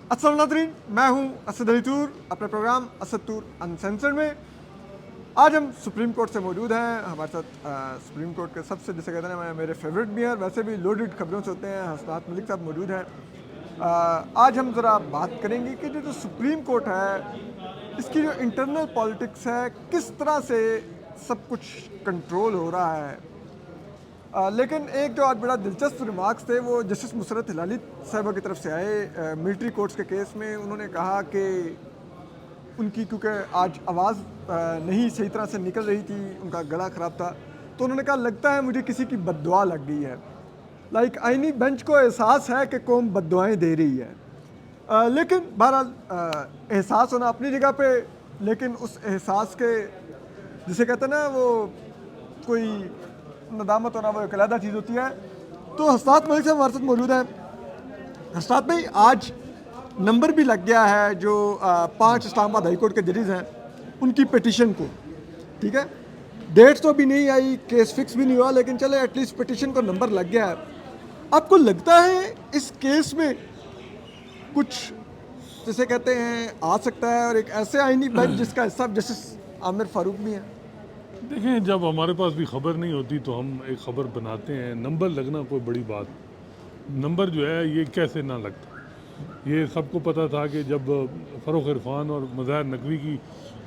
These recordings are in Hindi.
अस्सलाम नाज़रीन, मैं हूं असद अली तूर, अपने प्रोग्राम असद तूर अनसेंसर्ड में। आज हम सुप्रीम कोर्ट से मौजूद हैं। हमारे साथ सुप्रीम कोर्ट के सबसे जिसे कहते हैं मेरे फेवरेट भी हैं, वैसे भी लोडेड खबरों से होते हैं, हसनात मलिक साहब मौजूद हैं। आज हम ज़रा बात करेंगे कि जो सुप्रीम कोर्ट है इसकी जो इंटरनल पॉलिटिक्स है किस तरह से सब कुछ कंट्रोल हो रहा है। लेकिन एक जो आज बड़ा दिलचस्प रिमार्क्स थे वो जस्टिस मुसरत हिलाली साहिबा की तरफ से आए मिलिट्री कोर्ट्स के केस में। उन्होंने कहा कि उनकी क्योंकि आज आवाज़ नहीं सही तरह से निकल रही थी, उनका गला ख़राब था, तो उन्होंने कहा लगता है मुझे किसी की बद्दुआ लग गई है। लाइक आईनी बेंच को एहसास है कि कौम बद्दुआएं दे रही है। लेकिन बहरहाल एहसास होना अपनी जगह पे, लेकिन उस एहसास के जिसे कहते हैं ना वो कोई नदामत होना वो एक अलग चीज़ होती है। तो हसनात मलिक साहब हमारे साथ मौजूद हैं। हसनात भाई, आज नंबर भी लग गया है जो 5 इस्लामाबाद हाई कोर्ट के जजेस हैं उनकी पिटिशन को, ठीक है। डेट तो अभी नहीं आई, केस फिक्स भी नहीं हुआ, लेकिन चले एटलीस्ट पिटिशन को नंबर लग गया है। आपको लगता है इस केस में कुछ जिसे कहते हैं आ सकता है, और एक ऐसे आईनी बेंच जिसका हिस्सा जस्टिस आमिर फारूक भी हैं? देखें, जब हमारे पास भी खबर नहीं होती तो हम एक ख़बर बनाते हैं। नंबर लगना कोई बड़ी बात, नंबर जो है ये कैसे ना लगता। ये सबको पता था कि जब फ़रूख इरफान और मज़ाहिर नकवी की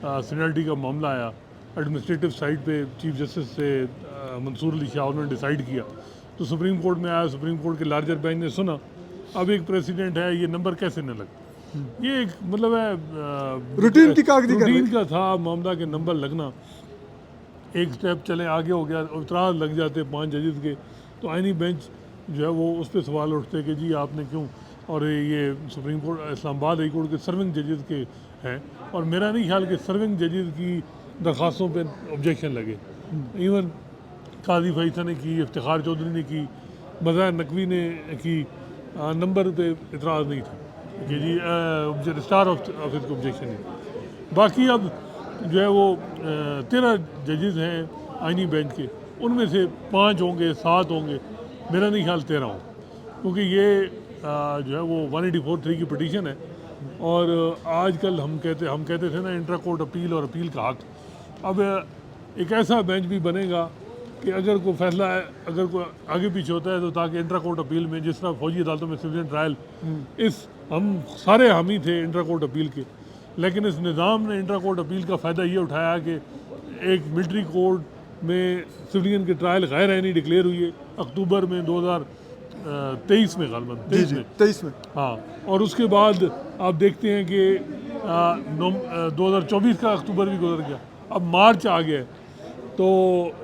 सीनियरिटी का मामला आया, एडमिनिस्ट्रेटिव साइड पे चीफ जस्टिस से मंसूर अली शाह उन्होंने डिसाइड किया, तो सुप्रीम कोर्ट में आया। सुप्रीम कोर्ट के लार्जर बेंच ने सुना, अब एक प्रेसिडेंट है, ये नंबर कैसे न लगता। ये एक मतलब है रूटीन की कागजी रूटीन का था मामला के नंबर लगना। एक स्टेप चले आगे हो गया, इतराज़ लग जाते 5 जजेस के, तो आईनी बेंच जो है वो उस पर सवाल उठते कि जी आपने क्यों, और ये supreme court Islamabad high court के सर्विंग जजेस के हैं, और मेरा नहीं ख्याल कि सर्विंग जजेस की दरख्वास्तों पे ऑब्जेक्शन लगे। इवन काजी फैसल ने की, इफ्तिखार चौधरी ने की, मज़ाहिर नकवी ने की, नंबर पे इतराज़ नहीं था कि जी रजिस्ट्रार ऑफिस को ऑब्जेक्शन नहीं। बाकी अब जो है वो 13 जजेस हैं आईनी बेंच के, उनमें से 5 होंगे, 7 होंगे, मेरा नहीं ख्याल 13 हों, क्योंकि ये जो है वो 184(3) की पिटीशन है। और आजकल हम कहते थे ना इंट्रा कोर्ट अपील और अपील का हक। अब एक ऐसा बेंच भी बनेगा कि अगर कोई फैसला है, अगर कोई आगे पीछे होता है, तो ताकि इंट्रा कोर्ट अपील में, जिस तरह फौजी अदालतों में सिविलियन ट्रायल, हम सारे हामी थे इंट्रा कोर्ट अपील के, लेकिन इस निज़ाम ने इंट्रा कोर्ट अपील का फ़ायदा ये उठाया कि एक मिलिट्री कोर्ट में सिविलियन की ट्रायल गैर आईनी डिक्लेयर हुई है अक्टूबर में 2023 में, गालबन 23 में। हाँ, और उसके बाद आप देखते हैं कि 2024 का अक्टूबर भी गुजर गया, अब मार्च आ गया है, तो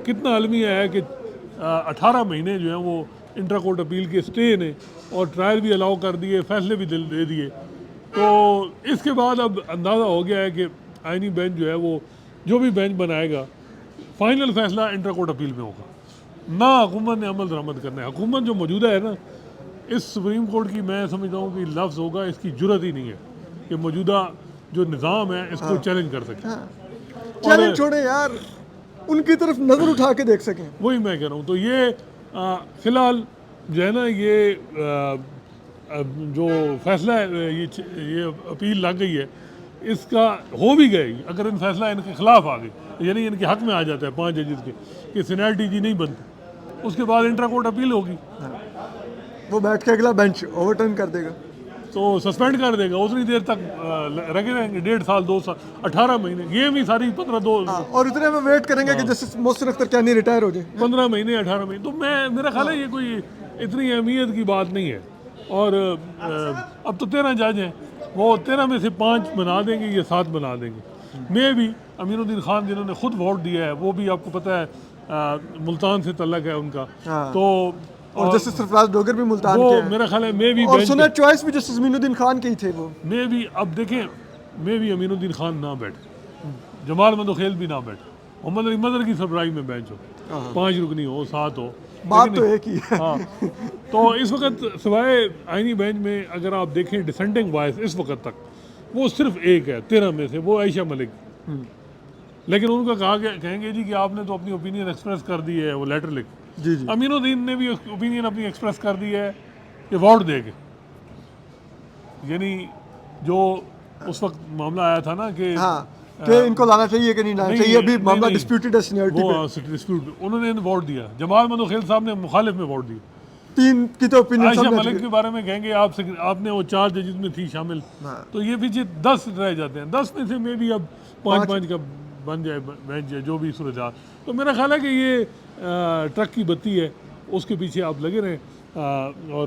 कितना अलमिया है कि 18 महीने जो हैं वो इंट्रा कोर्ट अपील के स्टे ने, और ट्रायल भी अलाउ कर दिए, फैसले भी दे दिए। तो इसके बाद अब अंदाज़ा हो गया है कि आईनी बेंच जो है वो जो भी बेंच बनाएगा, फाइनल फैसला इंटर कोर्ट अपील में होगा। ना हुकूमत ने अमल दरामद करना है। हुकूमत जो मौजूदा है ना, इस सुप्रीम कोर्ट की मैं समझता हूँ कि लफ्ज़ होगा, इसकी जुर्रत ही नहीं है कि मौजूदा जो निज़ाम है इसको चैलेंज कर सके। चैलेंज छोड़े यार, उनकी तरफ नज़र उठा के देख सकें, वही मैं कह रहा हूँ। तो ये फ़िलहाल जो है ना, ये जो फैसला है, ये अपील लग गई है, इसका हो भी गई, अगर इन फैसला इनके खिलाफ आ गए, यानी इनके हक में आ जाता है 5 जजेस के कि सीनियरिटी जी नहीं बनती, उसके बाद इंट्रा कोर्ट अपील होगी, वो बैठ के अगला बेंच ओवरटर्न कर देगा, तो सस्पेंड कर देगा। उतनी देर तक रखे रहेंगे, 1.5 साल 2 साल 18 महीने, गेम ही सारी 15 और इतने में वेट करेंगे कि जस्टिस मोहसिन अख्तर क्या नहीं रिटायर हो जाए। 15 महीने 18 महीने, तो मेरा ख्याल है ये कोई इतनी अहमियत की बात नहीं है। और अब तो 13 जज हैं, वो 13 में से 5 बना देंगे या 7 बना देंगे। मैं भी अमीनुद्दीन खान जिन्होंने खुद वोट दिया है, वो भी आपको पता है मुल्तान से तल्लक है उनका, तो और जस्टिस सरफराज डोगर भी मुल्तान के हैं। मेरा ख्याल है मैं भी, और सुना चॉइस भी जस्टिस अमीनुद्दीन खान के ही थे वो। मैं भी, अब देखें, मैं भी अमीनुद्दीन खान ना बैठे, जमाल मंदोखेल भी ना बैठे, मोहम्मद अली मदर की सरबराही में बेंच हो, 5 रुकनी हो, 7 हो, बात तो एक ही है। हाँ, तो इस वक्त सिवाय आईनी बेंच में अगर आप देखें डिसेंडिंग वॉइस इस वक्त तक वो सिर्फ एक है 13 में से, वो आयशा मलिक। लेकिन उनका कहेंगे जी कि आपने तो अपनी ओपिनियन एक्सप्रेस कर दी है, वो लेटर लिख। जी जी। अमीनुद्दीन ने भी ओपिनियन अपनी एक्सप्रेस कर दी है कि वोट देके, यानी जो उस वक्त मामला आया था ना कि हाँ कि इनको लाना चाहिए कि नहीं लाना चाहिए, अभी मामला डिस्प्यूटेड है सीनियरिटी पे। वो डिस्प्यूट उन्होंने वोट दिया, जमाल मंदोखेल साहब ने मुखालिफ में वोट दिया। 3 की तो ओपिनियन आयशा सामने मलिक के बारे में कहेंगे आपने वो 4 जजेस में थी शामिल, हाँ। तो ये पीछे 10 रह जाते हैं, 10 में से मे भी अब 5-5 का बन जाए बेंच है, जो भी सूरत हाल। तो मेरा ख्याल है कि ये ट्रक की बत्ती है, उसके पीछे आप लगे रहें, और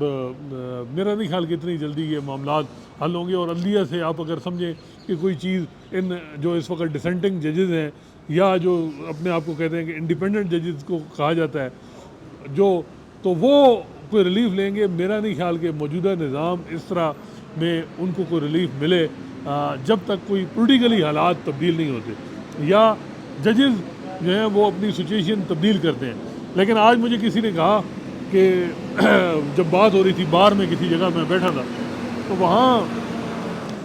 मेरा नहीं ख्याल कि इतनी जल्दी ये मामला हल होंगे। और अदलिया से आप अगर समझें कि कोई चीज़ इन जो इस वक्त डिसेंटिंग जजेस हैं या जो अपने आप को कहते हैं कि इंडिपेंडेंट जजेस को कहा जाता है जो, तो वो कोई रिलीफ लेंगे। मेरा नहीं ख्याल कि मौजूदा निज़ाम इस तरह में उनको कोई रिलीफ मिले जब तक कोई पॉलिटिकली हालात तब्दील नहीं होते या जजेस जो हैं वो अपनी सिचुएशन तब्दील करते हैं। लेकिन आज मुझे किसी ने कहा कि जब बात हो रही थी बार में, किसी जगह मैं बैठा था, तो वहाँ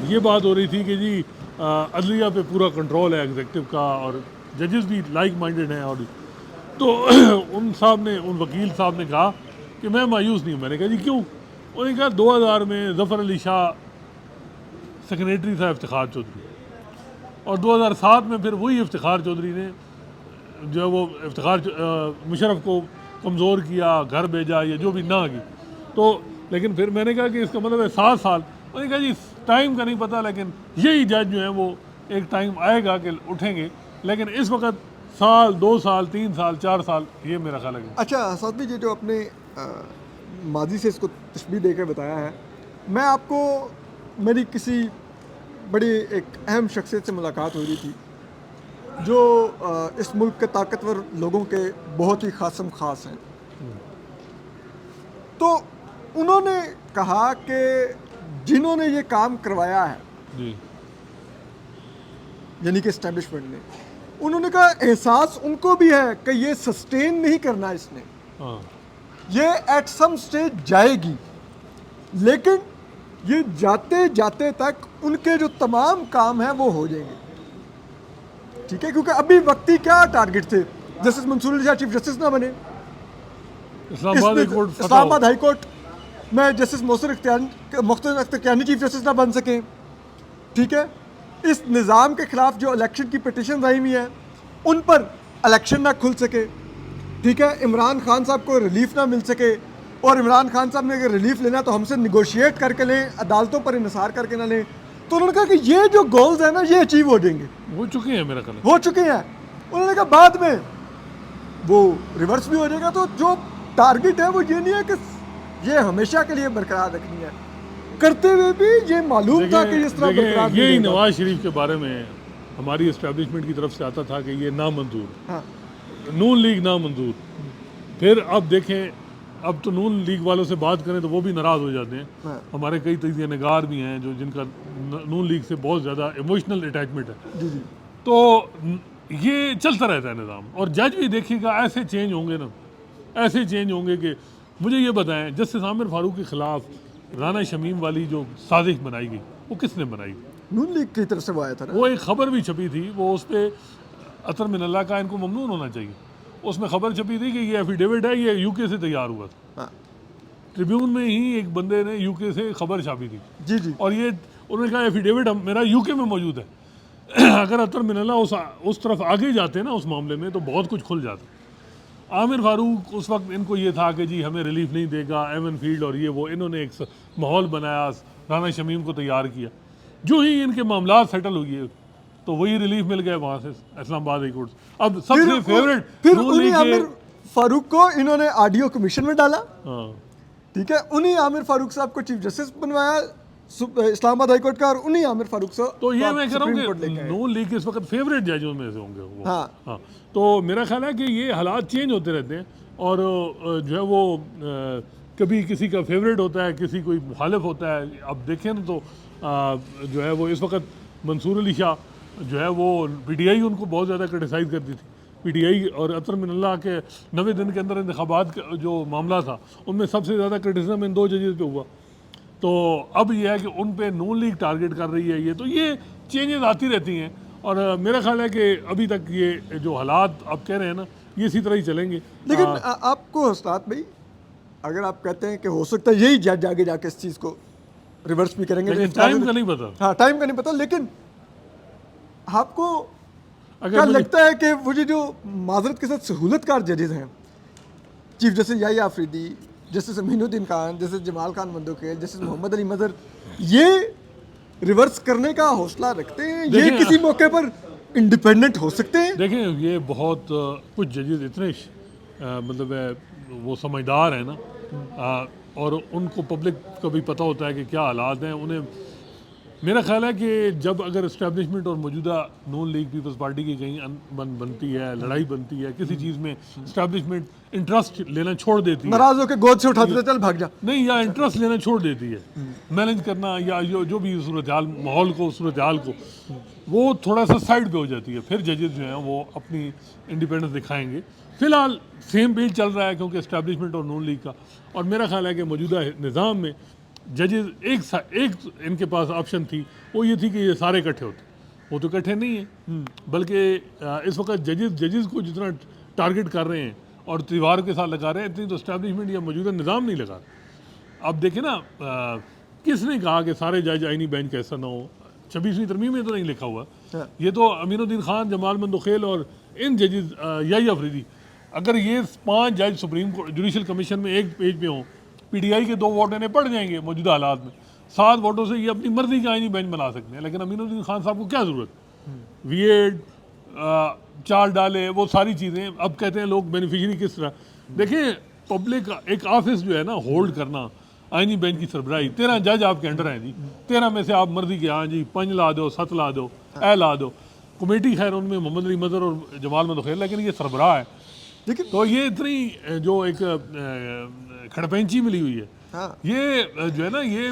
ये बात हो रही थी कि जी अदलिया पे पूरा कंट्रोल है एग्जीक्यूटिव का और जजेस भी लाइक माइंडेड हैं। और तो उन वकील साहब ने कहा कि मैं मायूस नहीं हूँ। मैंने कहा जी क्यों? उन्होंने कहा 2000 में ज़फ़र अली शाह सेक्रेटरी था इफ्तिखार चौधरी, और 2007 में फिर वही इफ्तिखार चौधरी ने जो है वो मुशर्रफ को कमज़ोर किया, घर भेजा या जो भी ना की। तो लेकिन फिर मैंने कहा कि इसका मतलब है 7 साल। उन्होंने कहा जी टाइम का नहीं पता, लेकिन यही जज जो है वो एक टाइम आएगा कि उठेंगे, लेकिन इस वक्त साल 2 साल 3 साल 4 साल ये मेरा ख्याल है। अच्छा साथी जी, जो अपने माजी से इसको तशबीह देकर बताया है, मैं आपको मेरी किसी बड़ी एक अहम शख्सियत से मुलाकात हो रही थी जो इस मुल्क के ताकतवर लोगों के बहुत ही खासम खास हैं। तो उन्होंने कहा कि जिन्होंने ये काम करवाया है जी, यानी कि इस्टेब्लिशमेंट ने, उन्होंने कहा एहसास उनको भी है कि ये सस्टेन नहीं करना इसने, हाँ, ये एट सम स्टेज जाएगी, लेकिन ये जाते जाते तक उनके जो तमाम काम हैं वो हो जाएंगे। ठीक है, क्योंकि अभी वक्ती क्या टारगेट थे, justice Mansoor Ali Shah chief justice ना बने, इस्लामाबाद हाई कोर्ट में justice Mukhtar Akhtar Kiyani chief justice ना बन सके। ठीक है, इस निज़ाम के खिलाफ जो इलेक्शन की पिटिशन आई हुई है उन पर इलेक्शन ना खुल सके। ठीक है, इमरान खान साहब को रिलीफ ना मिल सके, और इमरान खान साहब ने अगर रिलीफ लेना तो हमसे निगोशिएट करके लें, अदालतों पर इन्हिसार करके ना लें। तो उन्होंने कहा कि ये जो गोल्स हैं ना ये अचीव हो जाएंगे, हो चुके हैं, मेरा ख्याल हो चुके हैं। उन्होंने कहा बाद में वो रिवर्स भी हो जाएगा। तो जो टारगेट है वो ये नहीं है कि ये हमेशा के लिए बरकरार रखनी है, करते हुए भी ये मालूम था कि इस तरह बरकरार नहीं यही रहेगा। नवाज शरीफ के बारे में हमारी इस्टेब्लिशमेंट की तरफ से आता था कि ये नामंजूर, हाँ, नून लीग नामंजूर। फिर अब देखें, अब तो नून लीग वालों से बात करें तो वो भी नाराज़ हो जाते हैं। हाँ। हमारे कई तजिया नगार भी हैं जो जिनका नून लीग से बहुत ज़्यादा इमोशनल अटैचमेंट है। जी जी, तो ये चलता रहता है निज़ाम। और जज भी देखिएगा ऐसे चेंज होंगे ना, ऐसे चेंज होंगे कि मुझे ये बताएं, जस्टिस आमिर फारूक के ख़िलाफ़ राना शमीम वाली जो साजिश बनाई गई वो किसने बनाई? नून लीग की तरफ से वो आया था ना। वो एक ख़बर भी छपी थी, वो उस पर अतर मिनल्ला का इनको ममनून होना चाहिए, उसमें ख़बर छपी थी कि ये एफिडेविट है, ये यूके से तैयार हुआ था। हाँ, ट्रिब्यून में ही एक बंदे ने यूके से ख़बर छापी थी, जी जी, और ये उन्होंने कहा एफिडेविट मेरा यूके में मौजूद है। अगर अतर मिनल्ला उस तरफ आगे जाते ना उस मामले में तो बहुत कुछ खुल जाता। आमिर फारूक उस वक्त इनको ये था कि जी हमें रिलीफ नहीं देगा, एवन फील्ड और ये वो, इन्होंने एक माहौल बनाया, राना शमीम को तैयार किया। जो ही इनके मामला सेटल हो गए तो वही रिलीफ मिल गया वहाँ से इस्लामाबाद हाई कोर्ट। अब सबसे फेवरेट फिर उन्हीं आमिर फारूक को इन्होंने ऑडियो कमीशन में डाला। हाँ, ठीक है, उन्हीं आमिर फारूक साहब को चीफ जस्टिस बनवाया इस्लामाबाद हाई कोर्ट का, और उन्हीं आमिर फारूक से तो ये मैं कह रहा हूँ सुप्रीम कोर्ट लेके कि आए। नून लीग इस वक्त फेवरेट जजों में से होंगे वो। हाँ। हाँ, तो मेरा ख्याल है कि ये हालात चेंज होते रहते हैं, और जो है वो कभी किसी का फेवरेट होता है, किसी कोई मुखालिफ होता है। अब देखें ना तो जो है वो इस वक्त मंसूर अली शाह जो है वो पीटीआई उनको बहुत ज़्यादा क्रिटिसाइज़ करती थी। पीटीआई और अतर मिनल्ला के 90 दिन के अंदर इंतखाबात का जो मामला था उनमें सबसे ज़्यादा क्रिटिसिज्म इन 2 जजेस पे हुआ। तो अब ये है कि उन पे नून लीग टारगेट कर रही है। ये तो ये चेंजेस आती रहती हैं, और मेरा ख्याल है कि अभी तक ये जो हालात आप कह रहे हैं ना ये इसी तरह ही चलेंगे। लेकिन आपको हसनात भाई, अगर आप कहते हैं कि हो सकता है यही जज आगे जाके इस चीज़ को रिवर्स भी करेंगे। लेकिन टाइम का नहीं पता। हाँ, टाइम का नहीं पता, लेकिन आपको अगर क्या मुझे- लगता है कि वो जो माजरत के साथ सहूलतकार जजेस हैं, chief justice Yahya Afridi, justice Aminuddin Khan, justice Jamal Khan Mandokhel, justice Muhammad Ali Mazhar, ये रिवर्स करने का हौसला रखते हैं? ये देखिए, किसी मौके पर इंडिपेंडेंट हो सकते हैं? देखें ये बहुत कुछ जजेस इतने मतलब वो समझदार हैं ना, और उनको पब्लिक को भी पता होता है कि क्या हालात हैं। उन्हें मेरा ख्याल है कि जब अगर इस्टेब्लिशमेंट और मौजूदा नून लीग पीपल्स पार्टी की कहीं अनबन बनती है, लड़ाई बनती है किसी चीज़ में, इस्टेब्लिशमेंट इंटरेस्ट लेना छोड़ देती है, नाराज होकर गोद से उठा देते, चल भाग जा। नहीं, या इंटरेस्ट लेना छोड़ देती है, मैनेज करना या जो भी सूरत हाल माहौल को, सूरत हाल को, वो थोड़ा सा साइड पे हो जाती है। फिर जजेस जो हैं वो अपनी इंडिपेंडेंस दिखाएंगे। फिलहाल सेम पेज चल रहा है क्योंकि इस्टेब्लिशमेंट और नून लीग का, और मेरा ख्याल है कि मौजूदा निज़ाम में जजेस एक इनके पास ऑप्शन थी, वो ये थी कि ये सारे इकट्ठे होते। वो तो इकट्ठे नहीं है, बल्कि इस वक्त जजेस को जितना टारगेट कर रहे हैं और त्यौहार के साथ लगा रहे हैं, इतनी तो इस्टेब्लिशमेंट या मौजूदा निज़ाम नहीं लगा रहा। अब देखें ना, किसने कहा कि सारे जज आईनी बेंच का ऐसा ना हो? 26वीं तरमीम में तो नहीं लिखा हुआ। हाँ। ये तो अमीनुद्दीन खान, जमाल मंदोखेल और इन जजेस, याहिया अफरीदी, अगर ये 5 जज सुप्रीम कोर्ट जुडिशल कमीशन में एक पेज पे हों, पीटीआई के 2 वोट इन्हें पड़ जाएंगे मौजूदा हालात में, 7 वोटों से ये अपनी मर्जी का आईनी बेंच बना सकते हैं। लेकिन अमीनुद्दीन खान साहब को क्या ज़रूरत? वीएड चाल डाले, वो सारी चीज़ें। अब कहते हैं लोग बेनिफिशरी किस तरह, देखिए पब्लिक एक ऑफिस जो है ना होल्ड करना, आईनी बेंच की सरबराही, 13 जज आपके अंडर हैं जी, 13 में से आप मर्जी के, हाँ जी 5 ला दो, 7 ला दो, ला दो। कमेटी खैर उनमें मोहम्मद अली मजहर और जमाल मंदोखेल, लेकिन ये सरबराह है। लेकिन तो ये इतनी जो एक खड़पेंची मिली हुई है, हाँ, ये जो है ना, ये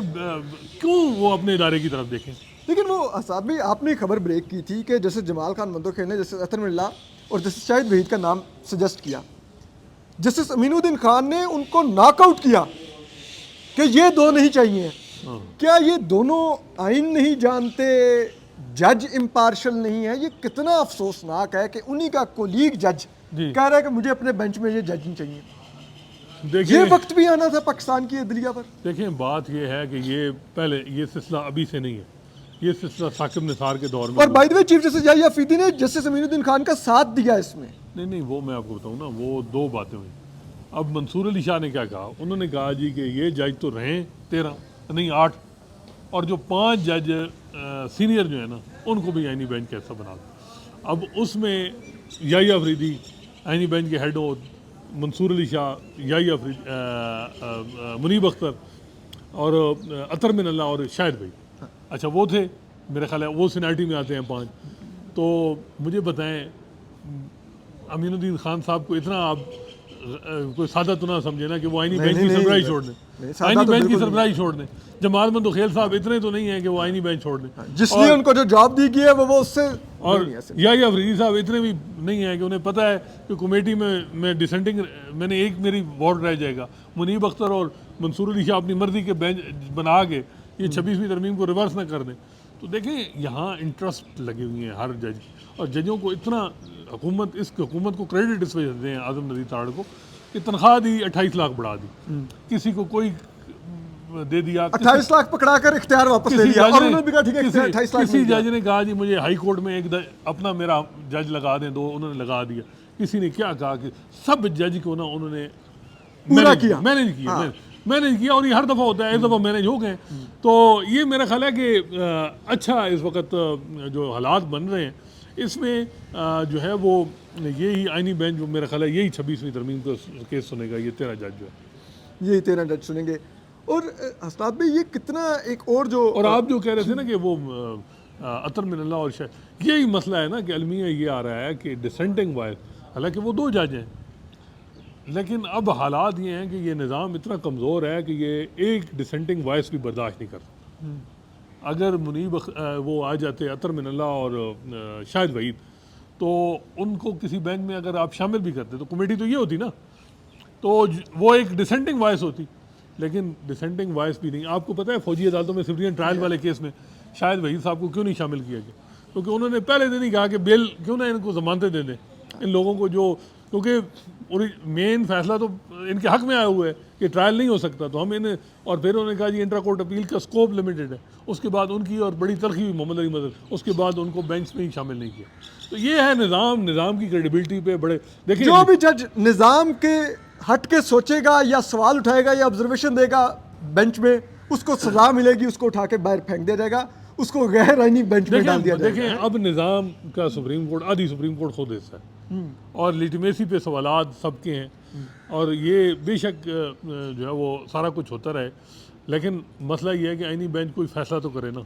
क्यों वो अपने इदारे की तरफ देखें? लेकिन वो असाद भाई, आपने खबर ब्रेक की थी कि जैसे जमाल खान मंदोखेल ने जैसे अतर मिल्ला और जैसे शाहिद वहीद का नाम सजेस्ट किया, जस्टिस अमीनुद्दीन खान ने उनको नॉकआउट किया कि ये 2 नहीं चाहिए। क्या ये दोनों आइन नहीं जानते, जज इम्पार्शल नहीं है? ये कितना अफसोसनाक है कि उन्हीं का कोलीग जज जी। कह रहा है कि मुझे अपने बेंच में ये जज नहीं चाहिए। ये देखिए, वक्त भी आना था पाकिस्तान की अदलिया पर। देखें बात ये है कि ये पहले ये सिलसिला अभी से नहीं है, ये सिलसिला साकिब निसार के दौर में और by the way chief justice Yahya Afridi ने जस्टिस अमीनुद्दीन खान का साथ दिया इसमें। नहीं, वो मैं आपको बताऊँ ना, वो 2 बातें हुई। अब मंसूर अली शाह ने क्या कहा? उन्होंने कहा जी कि ये जज तो रहें 13 नहीं 8, और जो 5 जज सीनियर जो है ना, उनको भी आईनी बेंच कैसा बना दो। अब उसमें याहिया अफरीदी आईनी बेंच के हेड हो, मंसूर अली शाह, याहिया अफरीदी, मुनीब अख्तर और अतर मिनल्ला और शाहिद भाई, अच्छा वो थे, मेरा ख्याल है वो सीनियरिटी में आते हैं 5। तो मुझे बताएं, अमीनुद्दीन खान साहब को इतना आप कोई सादा तो ना समझे ना कि वो आईनी बेंच की सरबराही छोड़ दें, आईनी बेंच की सरबराही छोड़ दें। जमाल मंदोखेल साहब इतने तो नहीं है कि वो आईनी बेंच छोड़ दें, जिसलिए उनको जो जॉब दी गई है वो उससे और याहिया अफरीदी साहब इतने भी नहीं है कि उन्हें पता है कि कमेटी में मैं डिसेंटिंग, मैंने एक मेरी वोट रह जाएगा। मुनीब अख्तर और मंसूर अली शाह अपनी मर्जी के बेंच बना के ये 26वीं तरमीम को रिवर्स ना कर दें। तो देखें यहाँ इंटरेस्ट लगी हुई है हर जज, और जजों को इतना हुकूमत, इस हुकूमत को क्रेडिट इस वजह से दें आज़म नज़ीर ताड़ को कि तनख्वाह दी 28 लाख बढ़ा दी, किसी को कोई दे दिया, 28 लाख पकड़ा कर इख्तियार वापस ले लिया, और उन्होंने भी कहा ठीक है 28 लाख किसी जज ने कहा जी मुझे हाई कोर्ट में अपना मेरा जज लगा दें 2, उन्होंने लगा दिया। किसी ने क्या कहा कि सब जज को ना उन्होंने पूरा किया, मैनेज किया, और ये हर दफ़ा होता है, इस दफ़ा मैनेज हो गए। तो ये मेरा ख्याल है कि अच्छा इस वक्त जो हालात बन रहे हैं इसमें जो है वो यही आईनी बेंच, जो मेरा ख्याल है यही 26वीं तरमीम का केस सुनेगा, ये 13 जज जो है, यही 13 जज सुनेंगे। और हसनात भाई ये कितना एक और जो, और आप जो कह रहे थे ना कि वो अतर मिनल्ला और शायद, यही मसला है ना कि अलमिया ये आ रहा है कि डिसेंटिंग वॉइस, हालांकि वो 2 जज हैं, लेकिन अब हालात ये हैं कि ये निज़ाम इतना कमज़ोर है कि ये एक डिसेंटिंग वॉइस भी बर्दाश्त नहीं करता। अगर मुनीब वो आ जाते अतर मिनल्ला और शाहिद वहीद, तो उनको किसी बेंच में अगर आप शामिल भी करते तो कमेटी तो ये होती ना, तो वो एक डिसेंटिंग वॉइस होती, लेकिन डिसेंटिंग वॉइस भी नहीं। आपको पता है फौजी अदालतों में सिविलियन ट्रायल वाले केस में शाहिद वहीद साहब को क्यों नहीं शामिल किया गया? क्योंकि उन्होंने पहले दिन ही कहा कि बेल क्यों ना इनको ज़मानतें दे दें इन लोगों को, जो क्योंकि मेन फैसला तो इनके हक में आया हुआ है कि ट्रायल नहीं हो सकता, तो हम इन्हें, और फिर उन्होंने कहा जी इंट्रा कोर्ट अपील का स्कोप लिमिटेड है। उसके बाद उनकी और बड़ी तलखी हुई मोहम्मद अली मदर, उसके बाद उनको बेंच में ही शामिल नहीं किया। तो ये है निज़ाम की क्रेडिबिलिटी पे बड़े, देखिए जो भी जज निज़ाम के हट के सोचेगा या सवाल उठाएगा या ऑब्जर्वेशन देगा बेंच में, उसको सजा मिलेगी, उसको उठा के बाहर फेंक दिया जाएगा, उसको गैर आईनी बेंच में डाल दिया जाएगा। देखें अब निज़ाम का सुप्रीम कोर्ट, आधी सुप्रीम कोर्ट खुद हिस्सा है और लिटिमेसी पे सवालात सबके हैं, और ये बेशक जो है वो सारा कुछ होता रहे, लेकिन मसला ये है कि आईनी बेंच कोई फैसला तो करे ना।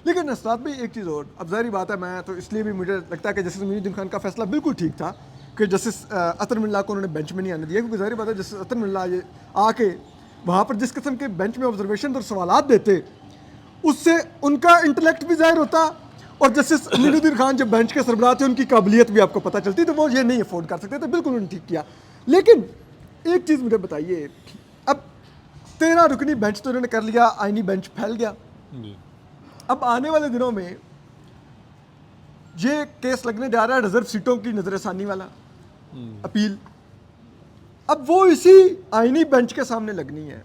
लेकिन अस्ताद भाई एक चीज़ और, अब ज़ाहिर बात है, मैं तो इसलिए भी मुझे लगता है कि जस्टिस मोइनुद्दीन खान का फैसला बिल्कुल ठीक था कि जस्टिस अतर मिल्ला को उन्होंने बेंच में नहीं आने दिया, क्योंकि ज़ाहिर बात है जस्टिस अतर मिल्ला ये आके वहाँ पर जिस किस्म के बेंच में ऑब्जर्वेशन और सवालात देते, उससे उनका इंटेलेक्ट भी जाहिर होता, और जस्टिस मोइनुद्दीन खान जो बेंच के सरबराह थे उनकी काबिलियत भी आपको पता चलती, तो वो ये नहीं अफोर्ड कर सकते, तो बिल्कुल उन्होंने ठीक किया। लेकिन एक चीज़ मुझे बताइए, अब 13 रुकनी बेंच तो उन्होंने कर लिया, आईनी बेंच फैल गया, अब आने वाले दिनों में ये केस लगने जा रहा है रिजर्व सीटों की नजरसानी वाला अपील, अब वो इसी आईनी बेंच के सामने लगनी है।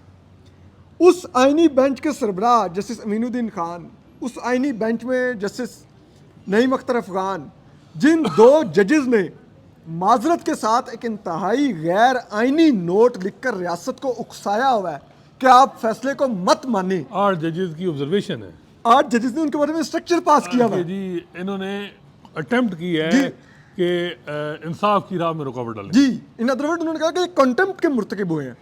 उस आईनी बेंच के सरबराह जस्टिस मोइनुद्दीन खान, उस आईनी बेंच में जस्टिस नईम अख्तर अफगान, जिन दो जजेस ने माजरत के साथ एक इंतहाई गैर आईनी नोट लिखकर रियासत को उकसाया हुआ है कि आप फैसले को मत माने। 8 जजेस की ऑब्जर्वेशन है, 8 जजेस ने उनके बारे में स्ट्रक्चर पास किया हुआ है। जी इन्होंने अटेम्प्ट की है कि इंसाफ की राह में रुकावट डालें। जी, इन अदर वर्ड उन्होंने कहा कि कंटेम्प्ट के मुर्तकिब हुए हैं,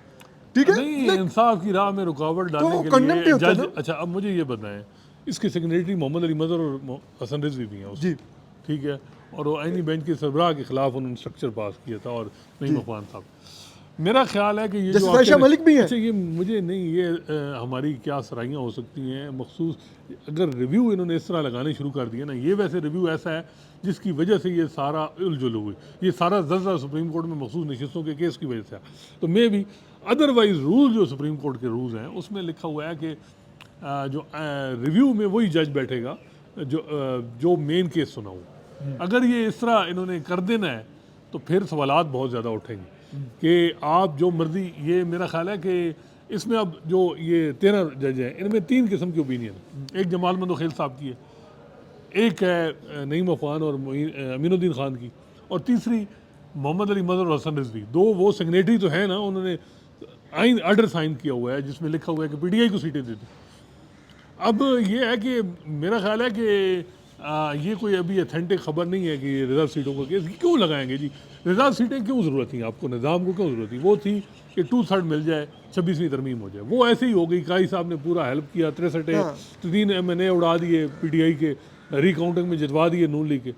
ठीक है, नहीं इंसाफ की राह में रुकावट डालने तो के contempt ही लिए होता है जज, ना? अच्छा अब मुझे ये बताएं, इसके सेक्रेटरी मोहम्मद अली मदर और हसन रिजवी भी हैं उसमें, जी। ठीक है, और वो आईनी बेंच के सरबराह के खिलाफ उन्होंने स्ट्रक्चर पास किया था, और नईम अफगान साहब, मेरा ख्याल है कि ये जस्टिस जो आयशा मलिक भी हैं। अच्छा ये मुझे नहीं, ये हमारी क्या सराहियाँ हो सकती हैं मखसूस, अगर रिव्यू इन्होंने इस तरह लगाने शुरू कर दिए ना, ये वैसे रिव्यू ऐसा है जिसकी वजह से ये सारा उलझुल हुई, ये सारा जल्जा सुप्रीम कोर्ट में मखसूस नशिस्तों के केस की वजह से, तो मे भी अदरवाइज रूल जो सुप्रीम कोर्ट के रूल्स हैं उसमें लिखा हुआ है कि जो रिव्यू में वही जज बैठेगा जो मेन केस सुना हो। अगर ये इस तरह इन्होंने कर देना है तो फिर सवालात बहुत ज़्यादा उठेंगे कि आप जो मर्जी, ये मेरा ख्याल है कि इसमें अब जो ये 13 जज हैं इनमें 3 किस्म की ओपिनियन है, एक जमाल मंदोखेल साहब की है, एक है नईम अफगान और अमीनुद्दीन खान की, और तीसरी मोहम्मद अली मदर और हसन रिजवी। दो वो सिग्नेटरी तो है ना, उन्होंने आइन ऑर्डर साइन किया हुआ है जिसमें लिखा हुआ है कि पीटीआई को सीटें दे दी। अब ये है कि मेरा ख्याल है कि ये कोई अभी अथेंटिक खबर नहीं है कि रिजर्व सीटों को केस क्यों लगाएंगे जी, रिजर्व सीटें क्यों ज़रूरत थी आपको, निज़ाम को क्यों ज़रूरत थी, वो थी कि 2/3 मिल जाए, 26वीं तरमीम हो जाए, वो ऐसे ही हो गई। काई साहब ने पूरा हेल्प किया, 63 MNA उड़ा दिए पीटीआई के, रिकाउंटिंग में जितवा दिए नून लीग के।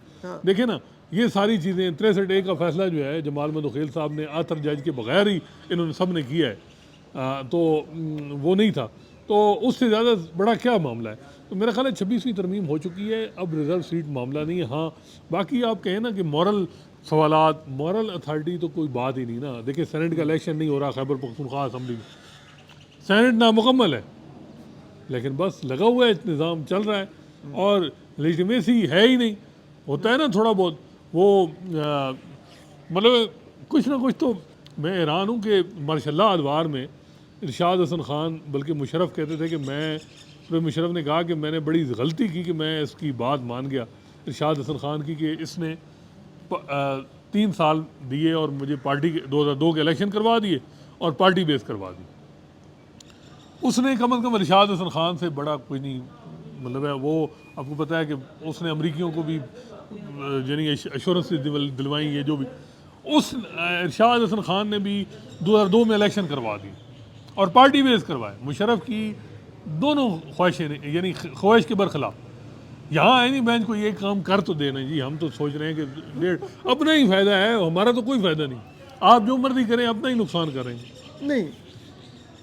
देखे ना ये सारी चीज़ें, 63A का फैसला जो है जमाल मंदोखेल साहब ने आतर जज के बगैर ही इन्होंने सब ने किया है, तो वो नहीं था, तो उससे ज़्यादा बड़ा क्या मामला है। तो मेरा ख्याल है 26वीं तरमीम हो चुकी है, अब रिजर्व सीट मामला नहीं है। हाँ बाकी आप कहें ना कि मॉरल सवालात, मॉरल अथॉरिटी तो कोई बात ही नहीं ना। देखिए सेनेट का इलेक्शन नहीं हो रहा खैबर पख्तूनख्वा असम्बली में, सेनेट नामुकम्मल है, लेकिन बस लगा हुआ है, निज़ाम चल रहा है और लेजिटिमेसी है ही नहीं। होता है ना थोड़ा बहुत वो मतलब कुछ ना कुछ। तो मैं हैरान हूँ कि मार्शल्लाह अदवार में इरशाद हसन खान, बल्कि मुशर्रफ कहते थे कि मैं, मुशर्रफ ने कहा कि मैंने बड़ी गलती की कि मैं इसकी बात मान गया इरशाद हसन खान की, कि इसने 3 साल दिए और मुझे पार्टी के 2002 के इलेक्शन करवा दिए और पार्टी बेस करवा दी। उसने कम अज़ कम इरशाद हसन खान से बड़ा कोई नहीं, मतलब है वो आपको पता है कि उसने अमरीकियों को भी यानी एश्योरेंस दिलवाई है जो भी। उस इरशाद हसन खान ने भी 2002 में इलेक्शन करवा दी और पार्टी बेस करवाए। मुशर्रफ की दोनों ख्वाहिशें यानी ख्वाहिश के बरखिलाफ। यहाँ आईनी बेंच को ये काम कर तो देना जी, हम तो सोच रहे हैं कि अपना ही फ़ायदा है, हमारा तो कोई फ़ायदा नहीं, आप जो मर्जी करें अपना ही नुकसान करेंगे। नहीं,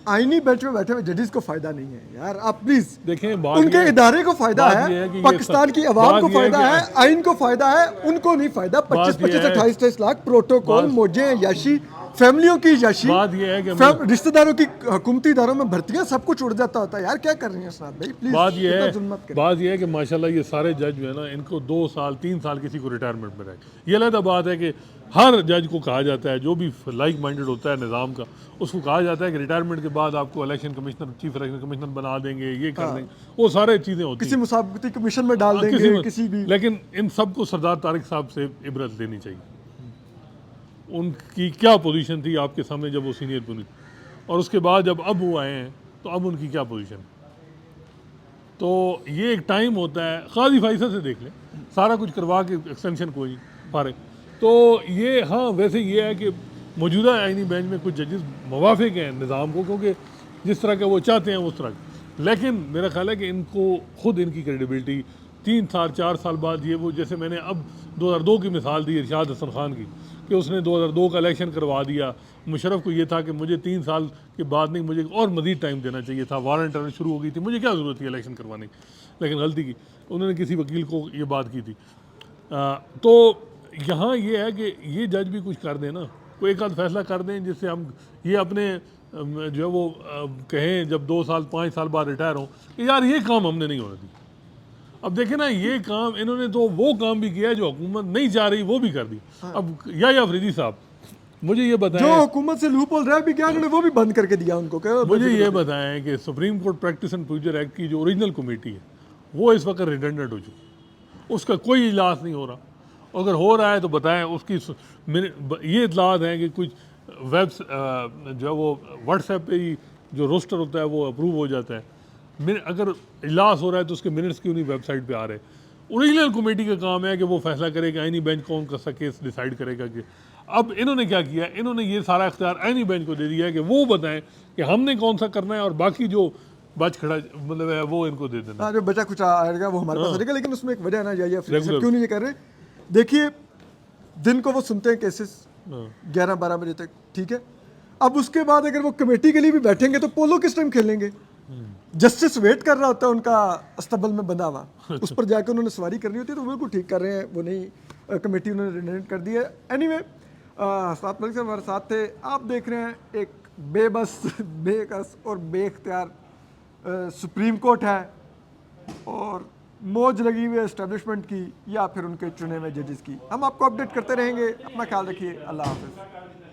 आईनी बेंच में बैठे हुए जजेस को फायदा नहीं है यार, आप प्लीज देखें, उनके इदारे को फायदा है, पाकिस्तान की आवाम को फायदा है, आइन को फायदा है, उनको नहीं फायदा। 25-25 28-28 लाख प्रोटोकॉल मोजे याशी फैमिलियों की जाशी, बात ये है कि रिश्तेदारों की हुकूमती इदारों में भर्तियां, सब कुछ उड़ जाता होता है यार। क्या कर रही हैं सनात भाई, प्लीज बात ये इतना है जुल्म मत करें। बात ये है कि माशाल्लाह ये सारे जज जो है ना, इनको 2 साल 3 साल किसी को रिटायरमेंट में रहे। ये अलग बात है कि हर जज को कहा जाता है, जो भी लाइक माइंडेड होता है निज़ाम का, उसको कहा जाता है कि रिटायरमेंट के बाद आपको election commissioner, chief election commissioner बना देंगे, ये कर देंगे, वो सारे चीज़ें होती किसी हैं। मुसाबकती कमीशन में डाल किसी देंगे में- किसी भी। लेकिन इन सबको सरदार तारिक साहब से इबरत लेनी चाहिए। उनकी क्या पोजीशन थी आपके सामने जब वो सीनियर पुलिस, और उसके बाद जब अब वो आए हैं तो अब उनकी क्या पोजीशन है। तो ये एक टाइम होता है, काजी फैसल से देख लें, सारा कुछ करवा के एक्सटेंशन कोई फारे। तो ये हाँ, वैसे ये है कि मौजूदा आइनी बेंच में कुछ जजेस मुवाफिक हैं निज़ाम को, क्योंकि जिस तरह का वो चाहते हैं उस तरह का। लेकिन मेरा ख्याल है कि इनको खुद इनकी क्रेडिबिलिटी 3 साल 4 साल बाद, ये वो जैसे मैंने अब 2002 की मिसाल दी इरशाद हसन खान की, कि उसने 2002 का इलेक्शन करवा दिया। मुशर्रफ को ये था कि मुझे 3 साल के बाद नहीं, मुझे और मज़ीद टाइम देना चाहिए था, वारंट आना शुरू हो गई थी, मुझे क्या ज़रूरत थी इलेक्शन करवाने की, लेकिन गलती की उन्होंने, किसी वकील को ये बात की थी। तो यहाँ ये है कि ये जज भी कुछ कर दें ना, कोई एक आध फैसला कर दें जिससे हम ये अपने जो है वो कहें जब 2 साल 5 साल बाद रिटायर हों कि यार ये काम हमने नहीं होने दी। अब देखें ना, ये काम इन्होंने तो वो काम भी किया है जो हुकूमत नहीं चाह रही, वो भी कर दी। अब या अफरीदी साहब मुझे ये जो बताएं, हुकूमत से लूप होल रहा भी क्या, उन्होंने वो भी बंद करके दिया उनको। क्या मुझे ये बताएं कि supreme court practice and procedure act की जो ओरिजिनल कमेटी है वो इस वक्त रिडेंडेंट हो चुकी है, उसका कोई इजलास नहीं हो रहा। अगर हो रहा है तो बताएं उसकी ये इतलात हैं कि कुछ वेब जो है वो व्हाट्सएप पे ही जो रोस्टर होता है वो अप्रूव हो जाता है। अगर इजलास हो रहा है तो उसके मिनट्स क्यों नहीं वेबसाइट पे आ रहे। ओरिजिनल कमेटी का काम है कि वो फैसला करे कि आइनी बेंच कौन सा केस डिसाइड करेगा। कि अब इन्होंने क्या किया, इन्होंने ये सारा इख्तियार आइनी बेंच को दे दिया है कि वो बताएं कि हमने कौन सा करना है, और बाकी जो बच खड़ा मतलब है वो इनको दे देना। हाँ, जो बचा कुछ आएगा वो हमारे पास आएगा। लेकिन उसमें एक वजह है ना, या Regular। क्यों नहीं ये कर रहे। देखिए, दिन को वो सुनते हैं केसेस 11-12 बजे तक, ठीक है। अब उसके बाद अगर वो कमेटी के लिए भी बैठेंगे तो पोलो किस टाइम खेलेंगे। जस्टिस वेट कर रहा होता है उनका अस्तबल में बंधा हुआ, उस पर जाकर उन्होंने सवारी करनी होती है। तो बिल्कुल ठीक कर रहे हैं, वो नहीं कमेटी उन्होंने रिनेट कर दी है। एनीवे, साथ मलिक साहब हमारे साथ थे। आप देख रहे हैं एक बेबस, बेकस और बेख्तियार सुप्रीम कोर्ट है, और मौज लगी हुई है एस्टेब्लिशमेंट की या फिर उनके चुने हुए जजेस की। हम आपको अपडेट करते रहेंगे। अपना ख्याल रखिए। अल्लाह हाफिज़।